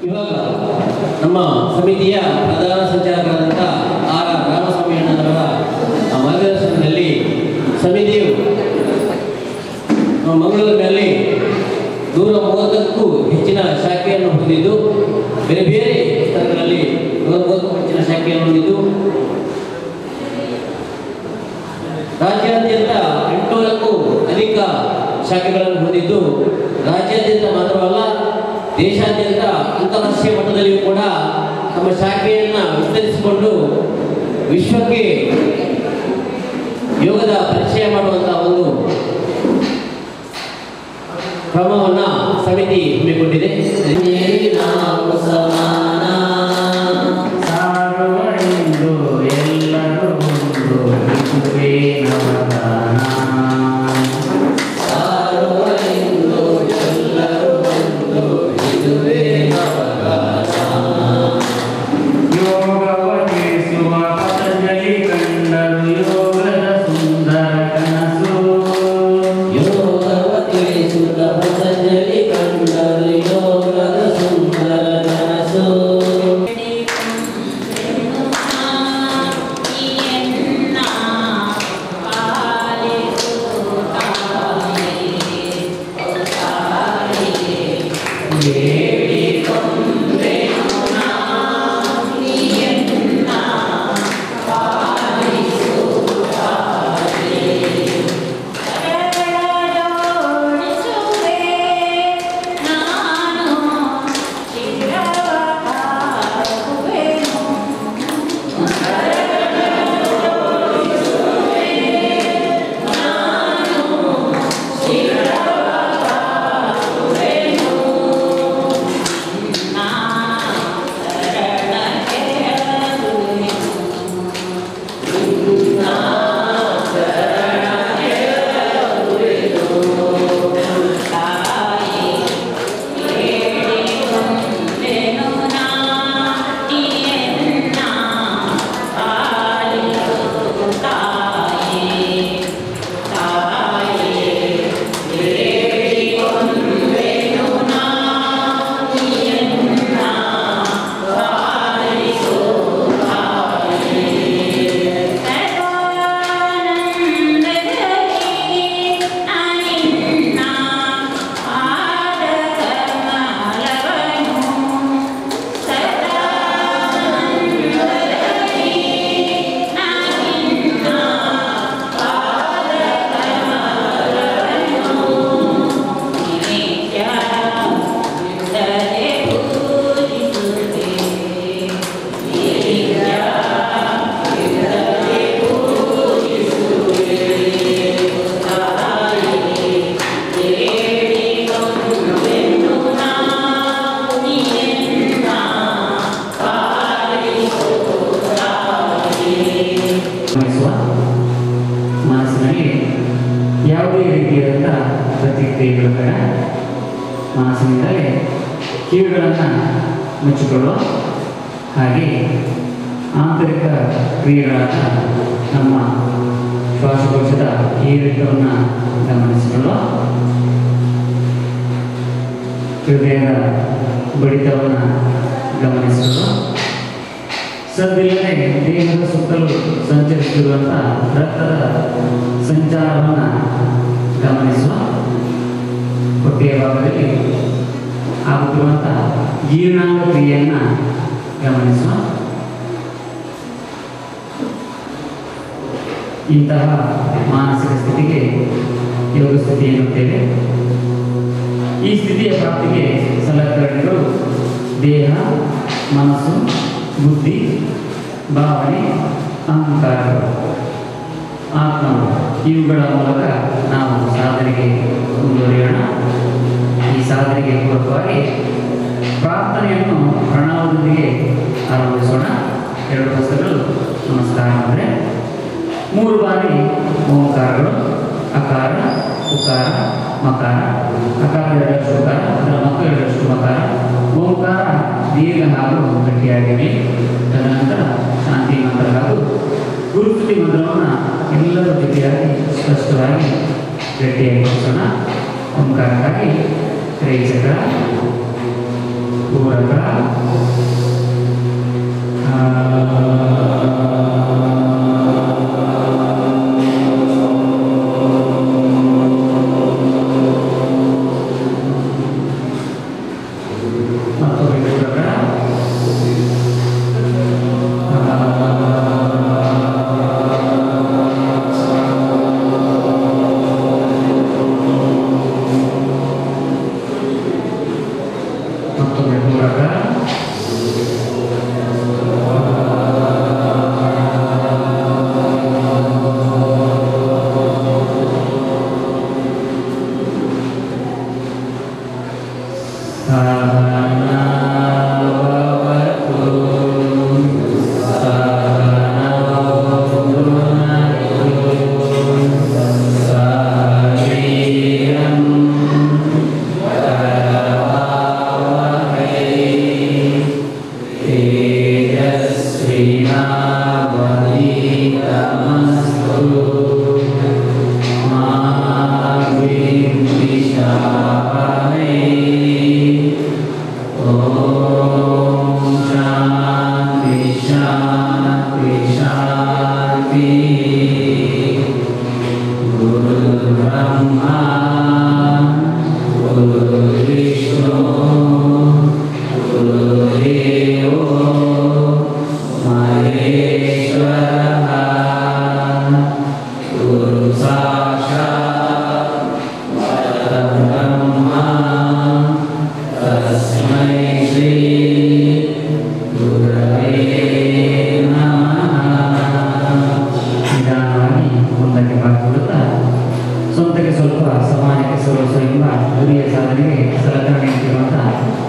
ಇವಾಗ ನಮ್ಮ ಸಮಿತಿಯ ಪ್ರಧಾನ ಸಂಚಾಲಕರಾದಂಥ ಆರ್ ರಾಮಸ್ವಾಮಿ ಅಣ್ಣನವರ ಮಾರ್ಗದರ್ಶನದಲ್ಲಿ ಸಮಿತಿಯು ಮಂಗಳೂರಿನಲ್ಲಿ 130ಕ್ಕೂ ಹೆಚ್ಚಿನ ಶಾಖೆಯನ್ನು ಹೊಂದಿದ್ದು ಬೇರೆ ಬೇರೆ ಸ್ಥಳಗಳಲ್ಲಿ 130ಕ್ಕೂ ಹೆಚ್ಚಿನ ಶಾಖೆಯನ್ನು ಹೊಂದಿದ್ದು ರಾಜ್ಯಾದ್ಯಂತ 800ಕ್ಕೂ ಅಧಿಕ ಶಾಖೆಗಳನ್ನು ಹೊಂದಿದ್ದು ರಾಜ್ಯಾದ್ಯಂತ ಮಾತ್ರವಲ್ಲ ದೇಶಾದ್ಯಂತ ಅಂತಾರಾಷ್ಟ್ರೀಯ ಮಟ್ಟದಲ್ಲಿಯೂ ಕೂಡ ತಮ್ಮ ಶಾಖೆಯನ್ನು ವಿಸ್ತರಿಸಿಕೊಂಡು ವಿಶ್ವಕ್ಕೆ ಯೋಗದ ಪರಿಚಯ ಮಾಡುವಂಥ ಒಂದು ಕ್ರಮವನ್ನು ಸಮಿತಿ ಹಮ್ಮಿಕೊಂಡಿದೆ. ಮನಸ್ಸಿನಲ್ಲಿ ಯಾವುದೇ ರೀತಿಯಾದಂಥ ಪ್ರತಿಕ್ರಿಯೆಗಳು ಬೇಡ. ಮನಸ್ಸಿನಿಂದಲೇ ಕಿವಿಗಳನ್ನು ಮುಚ್ಚಿಕೊಳ್ಳುವ ಹಾಗೆ ಆಂತರಿಕ ಕ್ರಿಯೆಗಳಾದ ನಮ್ಮ ಶ್ವಾಸಕೋಶದ ಏರಿಳಿತವನ್ನು ಗಮನಿಸಿಕೊಳ್ಳುವ, ಹೃದಯದ ಬಡಿತವನ್ನು ಗಮನಿಸಿಕೊಳ್ಳುವ, ಸದ್ದಿಲ್ಲದೆ ದೇಹದ ಸುತ್ತಲೂ ಸಂಚರಿಸುತ್ತಿರುವಂಥ ರಕ್ತದ ಸಂಚಾರವನ್ನು ಗಮನಿಸುವ, ಹೊಟ್ಟೆಯ ಭಾಗದಲ್ಲಿ ಆಗುತ್ತಿರುವಂಥ ಜೀರ್ಣಾಂಗ ಕ್ರಿಯೆಯನ್ನು ಗಮನಿಸುವ. ಇಂತಹ ಮಾನಸಿಕ ಸ್ಥಿತಿಗೆ ಯೋಗ ಸ್ಥಿತಿ ಎನ್ನುತ್ತೇವೆ. ಈ ಸ್ಥಿತಿಯ ಪ್ರಾಪ್ತಿಗೆ ಸಲಕರಣೆಗಳು ದೇಹ, ಮನಸ್ಸು, ಬುದ್ಧಿ, ಭಾವನೆ, ಅಹಂಕಾರಗಳು, ಆತ್ಮ, ಇವುಗಳ ಮೂಲಕ ನಾವು ಸಾಧನೆಗೆ ಮುಂದುವರಿಯೋಣ. ಈ ಸಾಧನೆಗೆ ಪೂರಕವಾಗಿ ಪ್ರಾರ್ಥನೆಯನ್ನು ಪ್ರಣಾಮದೊಂದಿಗೆ ಆರಂಭಿಸೋಣ. 2 ಪುಸ್ತಕಗಳು ನಮಸ್ಕಾರ ಅಂದರೆ 3 ಬಾರಿ ಓಂಕಾರಗಳು, ಅಕಾರ, ಉಕಾರ, ಮಕಾರ. ಅಕಾರ 2 ಉಕಾರ, ಅದರ ಮಕ್ಕಳು 2 ಮಕಾರ. ಓಂಕಾರ ದೀರ್ಘ ಹಾಗೂ ಗಟ್ಟಿಯಾಗಿವೆ. ತದನಂತರ ಶಾಂತಿ ಮಂತ್ರ ಹಾಗೂ ಗುರುಸ್ತುತಿ ಮಂತ್ರವನ್ನು ಎಲ್ಲರ ಜೊತೆಯಾಗಿ ಸ್ಪಷ್ಟವಾಗಿ ಗಟ್ಟಿಯಾಗಿ ಓಂಕಾರಕ್ಕಾಗಿ ತ್ರೈಚಕ್ರ, ಪೂರಕ, ಪೂರಕ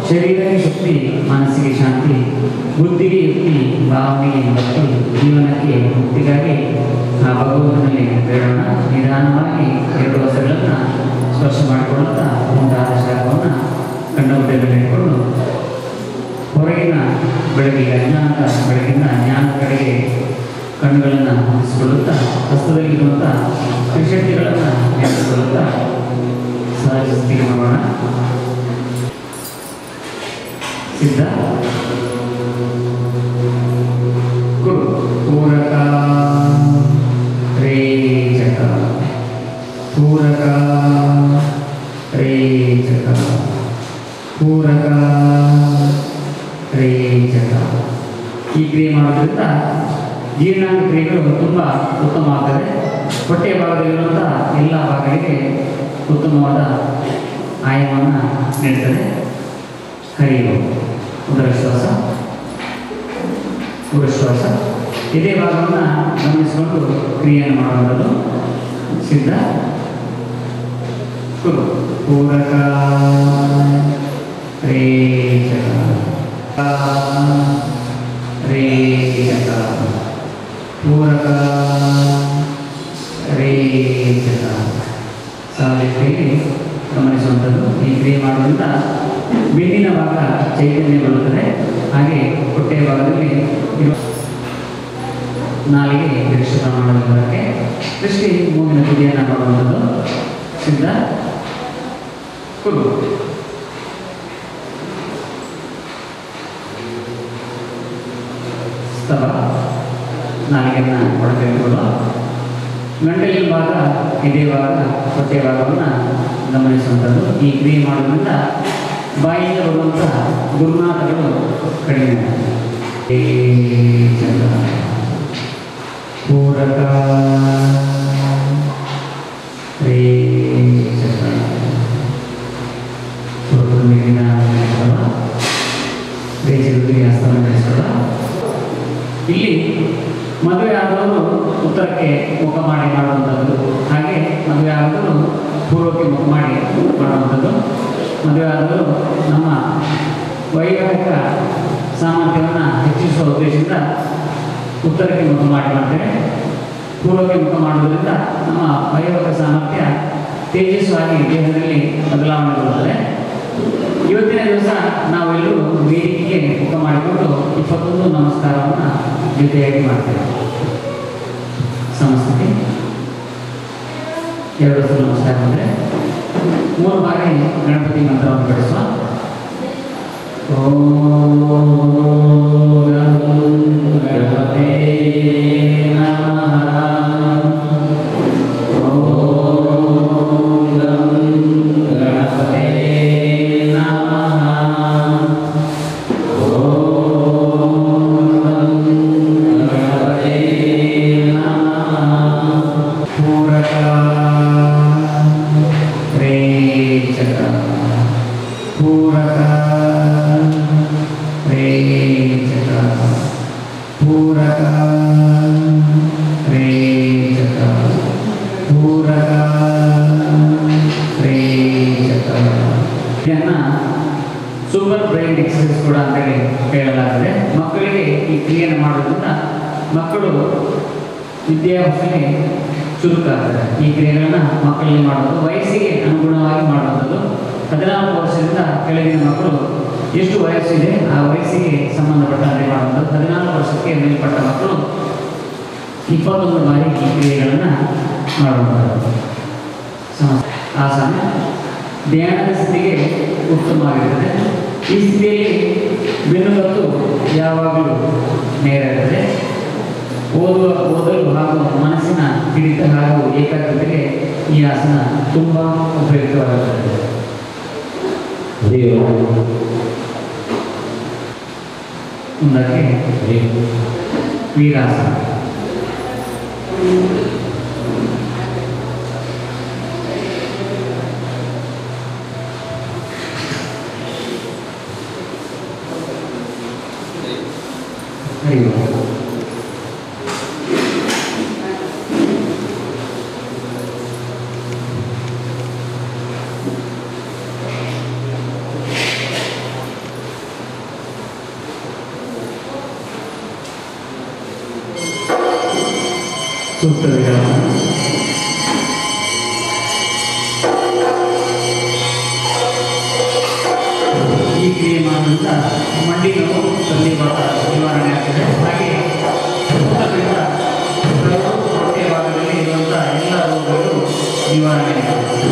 ಶರೀರಕ್ಕೆ ಶಕ್ತಿ, ಮನಸ್ಸಿಗೆ ಶಾಂತಿ, ಬುದ್ಧಿಗೆ ಯುಕ್ತಿ, ಭಾವನೆಗೆ ಭಕ್ತಿ, ಜೀವನಕ್ಕೆ ಮುಕ್ತಿಗಾಗಿ ಆ ಭಗವಂತನಲ್ಲಿ ಬೇಡೋಣ. ನಿಧಾನವಾಗಿ 2 ವರ್ಷಗಳನ್ನು ಸ್ಪರ್ಶ ಮಾಡಿಕೊಳ್ಳುತ್ತಾ ಮುಂದಾದ ಶಾಖವನ್ನು ಕಣ್ಣುಗಳಲ್ಲಿ ಇಟ್ಕೊಂಡು ಹೊರಗಿನ ಬೆಳಗಿಗೆ ಅಜ್ಞಾನದ ಬೆಳಗಿನ ಜ್ಞಾನದ ಕಡೆಗೆ ಕಣ್ಣುಗಳನ್ನು ಹೊಂದಿಸಿಕೊಳ್ಳುತ್ತಾ ಹಸ್ತದಲ್ಲಿರುವಂಥ ತ್ರಿಶಕ್ತಿಗಳನ್ನು ನೆನೆಸಿಕೊಳ್ಳುತ್ತಾ ಸಹಜ ಸ್ಥಿತಿಗೆ ಮಾಡೋಣ. ಸಿದ್ಧ ಗುರು ಪೂರಕ ರೇಚಕ ಪೂರಕ ರೇಚಕ ಪೂರಕ ರೇಚಕ. ಈ ಕ್ರಿಯೆ ಮಾಡೋದ್ರಿಂದ ಜೀರ್ಣಾಂಗ ಕ್ರಿಯೆಗಳು ತುಂಬ ಉತ್ತಮವಾಗ್ತದೆ. ಹೊಟ್ಟೆಯ ಭಾಗದಲ್ಲಿರುವಂಥ ಎಲ್ಲ ಭಾಗಗಳಿಗೆ ಉತ್ತಮವಾದ ಆಯಾಮವನ್ನು ನೀಡುತ್ತದೆ. ಹರಿವು ಉದರಶ್ವಾಸ ಉರಶ್ವಾಸ ಇದೇ ಭಾಗವನ್ನು ಗಮನಿಸಿಕೊಂಡು ಕ್ರಿಯೆಯನ್ನು ಮಾಡುವಂಥದ್ದು. ಸಿದ್ಧ ಕುರು ಪೂರಕ ರೇಚಕ ರೇಚಕ ಪೂರಕ ರೇಚಕ. ಸಾಲಿಕೆಯಲ್ಲಿ ಗಮನಿಸುವಂಥದ್ದು. ಈ ಕ್ರಿಯೆ ಮಾಡುವಂಥ ಬೆನ್ನಿನ ಭಾಗ ಚೈತನ್ಯ ಬರುತ್ತದೆ. ಹಾಗೆ ಹೊಟ್ಟೆಯ ಭಾಗದಲ್ಲಿ ನಾಲಿಗೆ ದೃಶ್ಯ ಮಾಡುವುದಕ್ಕೆ ದೃಷ್ಟಿ ಮೂಗಿನ ತುದಿಯನ್ನು ಮಾಡುವಂಥದ್ದು. ಸಿದ್ಧ ಕುರು ಸ್ತವ ನಾಲಿಗೆಯನ್ನು ಹೊಡೆದುಕೊಳ್ಳುವ. ಗಂಟಲಿನ ಭಾಗ ಎದೆ ಭಾಗ ಹೊಟ್ಟೆ ಭಾಗವನ್ನು ಗಮನಿಸುವಂಥದ್ದು. ಈ ಕ್ರಿಯೆ ಮಾಡೋದ್ರಿಂದ ಬಾಯಿಯಿಂದ ಬರುವಂಥ ದುರ್ನಾಥಗಳು ಕಡಿಮೆ. ಪೂರಕ ರೇಚಕ ನೀರಿನ ರೇಚಕರಿಗೆ ಹಸ್ತವನ್ನು ನಡೆಸೋಣ. ಇಲ್ಲಿ ಮದುವೆ ಆದವರು ಉತ್ತರಕ್ಕೆ ಮುಖ ಮಾಡಿ ಮಾಡುವಂಥದ್ದು, ಹಾಗೆ ಮದುವೆ ಆದವರು ಪೂರ್ವಕ್ಕೆ ಮುಖ ಮಾಡಿ ಮಾಡುವಂಥದ್ದು. ಮದುವೆ ಆದವರು ನಮ್ಮ ವೈವಾಹಿಕ ಸಾಮರ್ಥ್ಯವನ್ನು ಹೆಚ್ಚಿಸುವ ಉದ್ದೇಶದಿಂದ ಉತ್ತರಕ್ಕೆ ಮುಖ ಮಾಡಿ ಮಾಡ್ತೇವೆ. ಪೂರ್ವಕ್ಕೆ ಮುಖ ಮಾಡುವುದರಿಂದ ನಮ್ಮ ವೈವಾಹಿಕ ಸಾಮರ್ಥ್ಯ ತೇಜಸ್ವಾಗಿ ದೇಹದಲ್ಲಿ ಬದಲಾವಣೆ ಬರುತ್ತದೆ. ಇವತ್ತಿನ ದಿವಸ ನಾವೆಲ್ಲರೂ ವೇದಿಕೆಗೆ ಮುಖ ಮಾಡಿಕೊಂಡು 21 ನಮಸ್ಕಾರವನ್ನು ಜೊತೆಯಾಗಿ ಮಾಡ್ತೇವೆ. ಸಮಸ್ಥಿತಿ 2 ಸಲ ನಮಸ್ಕಾರ ಅಂದರೆ 3 ಬಾರಿ ಗಣಪತಿ ಮಂತ್ರವನ್ನು ಪಡಿಸುವ. ಓಂ ಗಣಪತೇ ನಮಃ. ಪೂರಕ ಅಂತೇಳಿ ಹೇಳಲಾಗಿದೆ. ಮಕ್ಕಳಿಗೆ ಈ ಕ್ರಿಯೆಯನ್ನು ಮಾಡೋದ್ರಿಂದ ಮಕ್ಕಳು ವಿದ್ಯಾಭ್ಯಾಸಕ್ಕೆ ಚುರುಕಾಗ್ತದೆ. ಈ ಕ್ರಿಯೆಗಳನ್ನ ಮಕ್ಕಳಲ್ಲಿ ಮಾಡೋದು ವಯಸ್ಸಿಗೆ ಅನುಗುಣವಾಗಿ ಮಾಡುವಂಥದ್ದು. 14 ವರ್ಷದಿಂದ ಕೆಳಗಿನ ಮಕ್ಕಳು ಎಷ್ಟು ವಯಸ್ಸಿದೆ ಆ ವಯಸ್ಸಿಗೆ ಸಂಬಂಧಪಟ್ಟಂತೆ ಮಾಡುವಂಥದ್ದು. 14 ವರ್ಷಕ್ಕೆ ಮೇಲ್ಪಟ್ಟ ಮಕ್ಕಳು 21 ಬಾರಿ ಈ ಕ್ರಿಯೆಗಳನ್ನು ಮಾಡುವಂಥದ್ದು. ಆಸನ ಧ್ಯಾನದ ಸ್ಥಿತಿಗೆ ಉತ್ತಮವಾಗಿರ್ತದೆ. ಈ ಸ್ಥಿತಿಯಲ್ಲಿ ಬೆನ್ನುಗತ್ತು ಯಾವಾಗಲೂ ನೇರ ಇರ್ತದೆ. ಓದಲು ಹಾಗೂ ಮನಸ್ಸಿನ ಹಿಡಿತ ಹಾಗೂ ಏಕಾಗ್ರತೆಗೆ ಈ ಆಸನ ತುಂಬ ಉಪಯುಕ್ತವಾಗಿರುತ್ತದೆ. ಮುಂದಕ್ಕೆ ವೀರಾಸನ. ಸೂಕ್ತ ವಿರಾಸನ. ಈ ಕ್ರಿಯೆ ಮಾಡೋದ್ರಿಂದ ಮಂಡಿ ನೋವು ಸಂಧಿವಾತ ನಿವಾರಣೆ ಆಗ್ತದೆ. ಹಾಗೆ ಊಟದಿಂದ ಹೊಟ್ಟೆ ಭಾಗದಲ್ಲಿ ಇರುವಂಥ ಎಲ್ಲ ರೋಗಗಳು ನಿವಾರಣೆ ಆಗ್ತದೆ.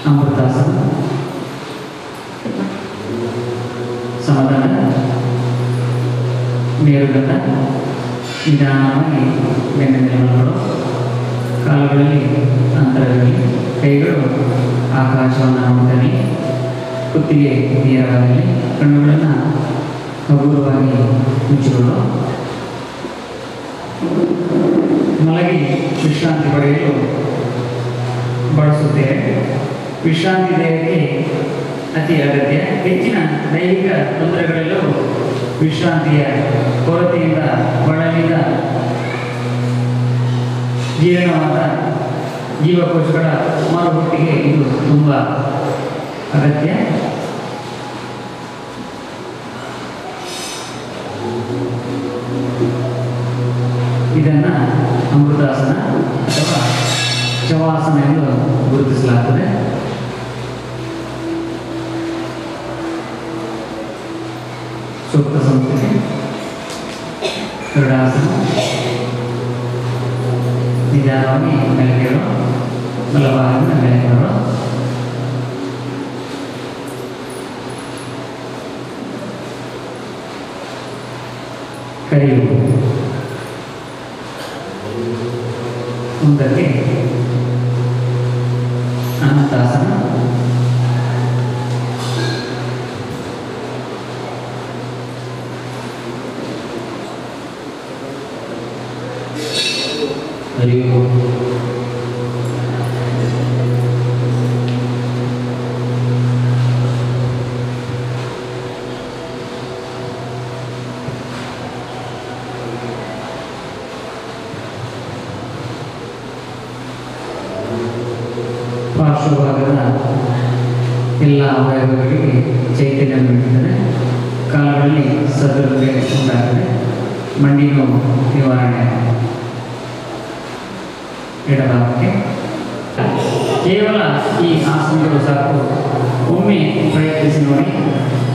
ಅಮೃತಾಸನ. ಸಮಾಧಾನ ಮೇರುಗತ ನಿಧಾನವಾಗಿ ಬೆನ್ನ ಮೇಲೆ ಕಾಲುಗಳಲ್ಲಿ ಅಂತರದಲ್ಲಿ ಕೈಗಳು ಆಕಾಶವನ್ನು ನೋಡ್ತಾನೆ. ಕುತ್ತಿಗೆ ನೇರವಾಗಲಿ. ಕಣ್ಣುಗಳನ್ನು ಹಗುರವಾಗಿ ಮುಚ್ಚಿಕೊಳ್ಳು. ಮಲಗಿ ವಿಶ್ರಾಂತಿ ಪಡೆಯಲು ಬಳಸುತ್ತೇವೆ. ವಿಶ್ರಾಂತಿ ದೇಹಕ್ಕೆ ಅತಿ ಅಗತ್ಯ. ಹೆಚ್ಚಿನ ದೈಹಿಕ ತೊಂದರೆಗಳಲ್ಲೂ ವಿಶ್ರಾಂತಿಯ ಕೊರತೆಯಿಂದ ಬಳಲಿದ ಜೀರ್ಣವಾದ ಜೀವಕೋಶಗಳ ಮರುಹುಟ್ಟಿಗೆ ಇದು ತುಂಬ ಅಗತ್ಯ. ಇದನ್ನು ಅಮೃತಾಸನ ಅಥವಾ ಶವಾಸನ ಎಂದು ಗುರುತಿಸಲಾಗುತ್ತದೆ. ಸೂಕ್ತ ಸಂಸ್ಕೃತಿ ಗರುಡಾಸನ. ನಿಧಾನವಾಗಿ ಮೇಲಕ್ಕೇರೋ, ಬಲಭಾಗದಿಂದ ಮೇಲಕ್ಕೆ ಬರೋ. ಕರೆಯುವುದು. ಮುಂದಕ್ಕೆ ಅನಂತಾಸನ. ಪಾರ್ಶ್ವಭಾಗದ ಎಲ್ಲ ಅವಯವಗಳಿಗೆ ಚೈತನ್ಯ ನೀಡುತ್ತದೆ. ಕಾಲುಗಳಲ್ಲಿ ಸದೃಢತೆ ಉಂಟಾಗುತ್ತದೆ. ಮಂಡಿ ನೋವು ನಿವಾರಣೆ. ಎಡಭಾಗಕ್ಕೆ ಕೇವಲ ಈ ಆಸನಗಳು ಸಾಕು. ಒಮ್ಮೆ ಪ್ರಯತ್ನಿಸಿ ನೋಡಿ.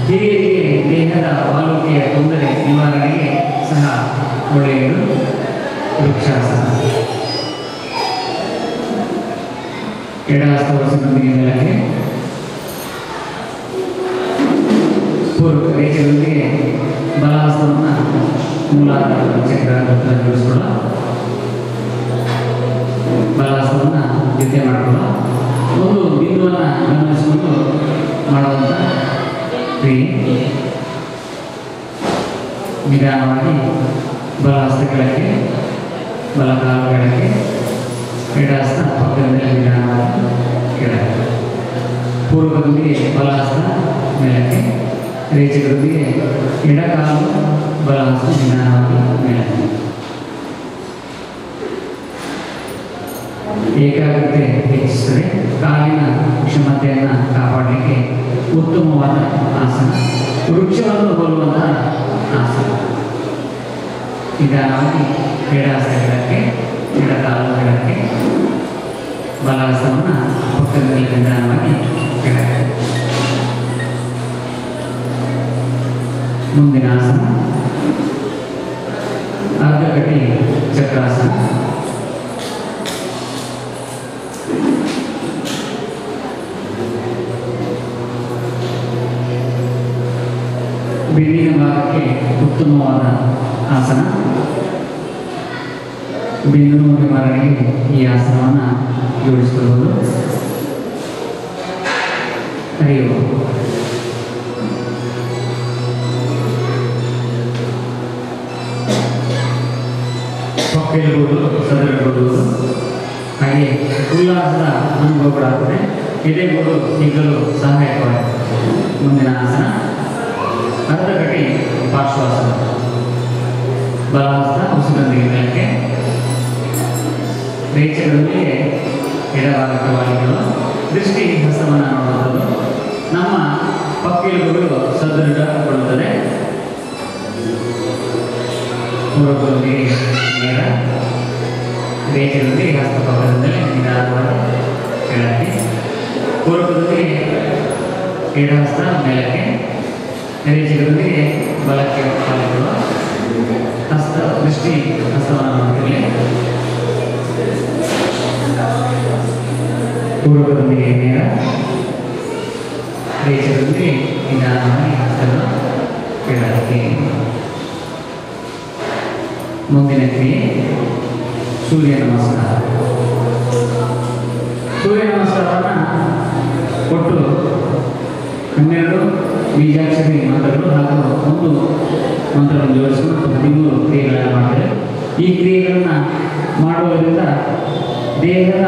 ಹಿರಿಯರಿಗೆ ದೇಹದ ಆರೋಗ್ಯ ತೊಂದರೆ ನಿವಾರಣೆಗೆ ಸಹ ಒಳ್ಳೆಯದು. ವೃಕ್ಷಾಸನ. ಎಡಹಸ್ತವಸನೊಂದಿಗೆ ಮೇಲಕ್ಕೆ, ಪೂರ್ವ ರೇಖೆಯೊಂದಿಗೆ ಬಲಹಸ್ತವನ್ನು ಮೂಲಾಧಾರ ಚಕ್ರ ಜೋಡಿಸ್ಕೊಳ್ಳ. ಬಲಹಸ್ತವನ್ನು ನಿದ್ದೆ ಮಾಡಿಕೊಳ್ಳ. ಒಂದು ಬಿಂದುವನ್ನು ಗಮನಿಸಿಕೊಂಡು ಮಾಡುವಂಥ ಕ್ರಿಯೆ. ನಿಧಾನವಾಗಿ ಬಲಹಸ್ತ ಕೆಳಕ್ಕೆ, ಬಲಗಾಲ ಕೆಳಕ್ಕೆ, ಎಡಹಸ್ತ ಪಕ್ಕದಲ್ಲಿ ನಿಧಾನವಾಗಿ ಕೆಳಕ್ಕೆ. ಪೂರ್ವದೊಂದಿಗೆ ಬಲಹಸ್ತ ಮೇಲಕ್ಕೆ, ರೇಚೆಗಳೊಂದಿಗೆ ಎಡಕಾಲು ಬಲಹಸ್ತ ನಿಧಾನವಾಗಿ ಮೇಲಕ್ಕೆ. ಏಕಾಗ್ರತೆ ಹೆಚ್ಚಿಸುತ್ತದೆ. ಕಾಲಿನ ಕ್ಷಮತೆಯನ್ನು ಕಾಪಾಡಲಿಕ್ಕೆ ಉತ್ತಮವಾದ ಆಸನ. ವೃಕ್ಷವನ್ನು ಹೋಲುವಂತಹ ಆಸನ. ನಿಧಾನವಾಗಿ ಎಡಹಸ್ತ ಕೆಳಕ್ಕೆ, ಎಡಕಾಲು ಕೆಳಕ್ಕೆ, ಬಲಹಸ್ತವನ್ನು ಪಕ್ಕದಲ್ಲಿ ನಿಧಾನವಾಗಿ ಕೆಳಕ್ಕೆ. ಮುಂದಿನ ಆಸನ ಅರ್ಧಕಟಿ ಚಕ್ರಾಸನ. ಬೆನ್ನಿನ ಭಾಗಕ್ಕೆ ಉತ್ತಮವಾದ ಆಸನ. ಬೆನ್ನು ನೋವು ನಿವಾರಣೆಗೆ ಈ ಆಸನವನ್ನು ಜೋಡಿಸಿಕೊಳ್ಳಬಹುದು. ಹರಿಯುವುದು. ಪಕ್ಕೆಲುಬುಗಳು ಸದೃಢಗೊಳ್ಳುವುದು. ಹಾಗೆ ಉಲ್ಲಾಸದ ಅನುಭವಗಳಾಗುತ್ತದೆ. ಎದೆಗಳು ಹಿಗ್ಗಲು ಸಹಾಯಕವಾಗಿದೆ. ಮುಂದಿನ ಆಸನ ಅರ್ಧಕಟಿ ಪಾರ್ಶ್ವಾಸನ. ಬಲಹಸ್ತ ಉಸಿರೊಂದಿಗೆ ಮೇಲಕ್ಕೆ, ರೇಚೆಗಳೊಂದಿಗೆ ಎಡಭಾಗಕ್ಕೆ ವಾಲಿಗಳು. ದೃಷ್ಟಿ ಹಸ್ತವನ್ನು ನೋಡುವುದು. ನಮ್ಮ ಪಕ್ಕೆಲುಬುಗಳು ಸದೃಢಗೊಳ್ಳುತ್ತದೆ. ಪೂರ್ವದೊಂದಿಗೆ ನೇರ, ರೇಚೆಗಳೊಂದಿಗೆ ಹಸ್ತಪಕ್ಕದಿಂದಲೇ ನಿಧಾನವಾಗಿ ಕೆಳಕ್ಕೆ. ಪೂರ್ವದೊಂದಿಗೆ ಎಡಹಸ್ತ ಮೇಲಕ್ಕೆ, ರೇಚೆಗಳೊಂದಿಗೆ ಬಲಕ್ಕೆ ವಾಲಿಗಳು. ಹಸ್ತ ದೃಷ್ಟಿ ಹಸ್ತವನ್ನು ನೋಡುತ್ತಿರಲಿ. ಪೂರ್ವದೊಂದಿಗೆ ನೇರ, ರೇಚೆಗಳೊಂದಿಗೆ ನಿಧಾನವಾಗಿ ಹಸ್ತವನ್ನು ಕೆಳಕ್ಕೆ. ಮುಂದಿನ ಕ್ರಿಯೆ ಸೂರ್ಯ ನಮಸ್ಕಾರ. ಸೂರ್ಯ ನಮಸ್ಕಾರವನ್ನು ಒಟ್ಟು 12 ಬೀಜಾಕ್ಷರಿ ಮಂತ್ರಗಳು ಹಾಗೂ ಒಂದು ಮಂತ್ರವನ್ನು ಜೋಡಿಸಿಕೊಂಡು 13 ಕ್ರಿಯೆಗಳನ್ನು ಮಾಡ್ತಾರೆ. ಈ ಕ್ರಿಯೆಗಳನ್ನು ಮಾಡುವುದರಿಂದ ದೇಹದ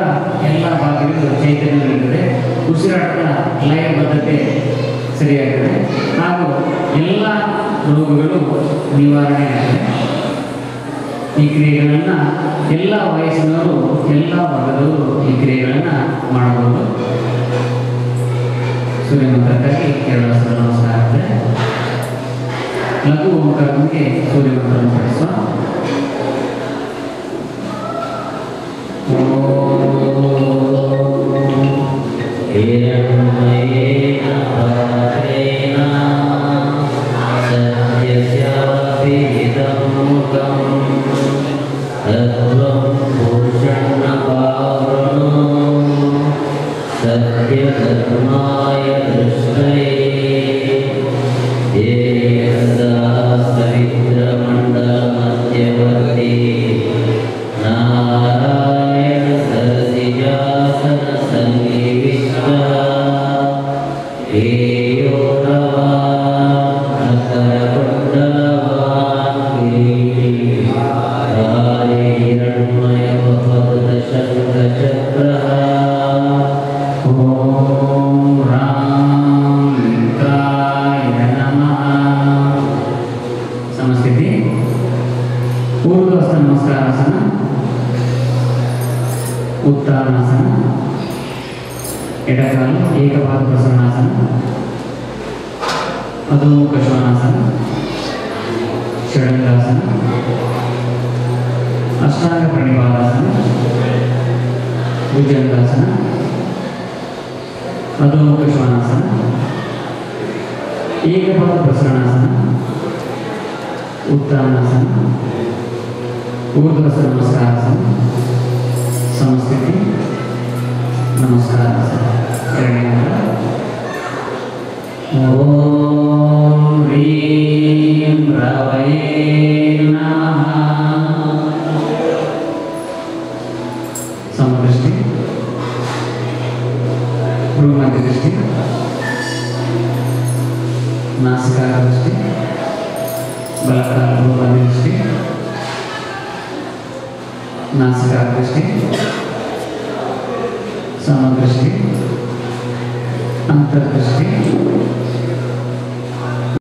ಎಲ್ಲ ಭಾಗಗಳಿಗೂ ಚೈತನ್ಯ ನೀಡುತ್ತದೆ. ಉಸಿರಾಟದ ಲಯಬದ್ಧತೆ ಸರಿಯಾಗಿದೆ ಹಾಗೂ ಎಲ್ಲ ರೋಗಗಳು ನಿವಾರಣೆ ಆಗಿದೆ. ಈ ಕ್ರಿಯೆಗಳನ್ನು ಎಲ್ಲ ವಯಸ್ಸಿನವರು, ಎಲ್ಲ ವರ್ಗದವರು ಈ ಕ್ರಿಯೆಗಳನ್ನು ಮಾಡಬಹುದು. ಸೂರ್ಯ ಮಂತ್ರಕ್ಕಾಗಿ 2 ಸಲ ನಮಸ್ಕಾರ ಇದೆ. ಲಘು ಓಂಕಾರಕ್ಕೆ ಸೂರ್ಯ ಮಂತ್ರವನ್ನು ಪಡಿಸುವ. सत्यधर्माय दृष्टये सवित्रमण्डलमध्यवर्ती नारायण सरसिजासन सन्निविष्ट ಊರ್ಧ್ವಸ್ಥ ನಮಸ್ಕಾರಾಸನ, ಉತ್ತಾನಾಸನ, ಎಡಕಾಲು ಏಕಪಾದ ಪ್ರಸನ್ನಾಸನ, ಅಧೋಮುಖ ಶ್ವಾನಾಸನ, ಷಡಂಗಾಸನ, ಅಷ್ಟಾಂಗ ಪ್ರಣಿಪಾದಾಸನ, ಭುಜಂಗಾಸನ, ಅಧೋಮುಖ ಶ್ವಾನಾಸನ, ಏಕಪಾದ ಪ್ರಸನ್ನಾಸನ, उत्तानासन, ऊर्ध्वस्थ नमस्कारासन, समस्थिति नमस्कारासन. ओम ह्रीं रवये नमः. समदृष्टि, भ्रूमध्यदृष्टि, नासिकाग्रदृष्टि, बलकाल दृष्टि, नासिकाग्रदृष्टि, समदृष्टि, अंतर्दृष्टि,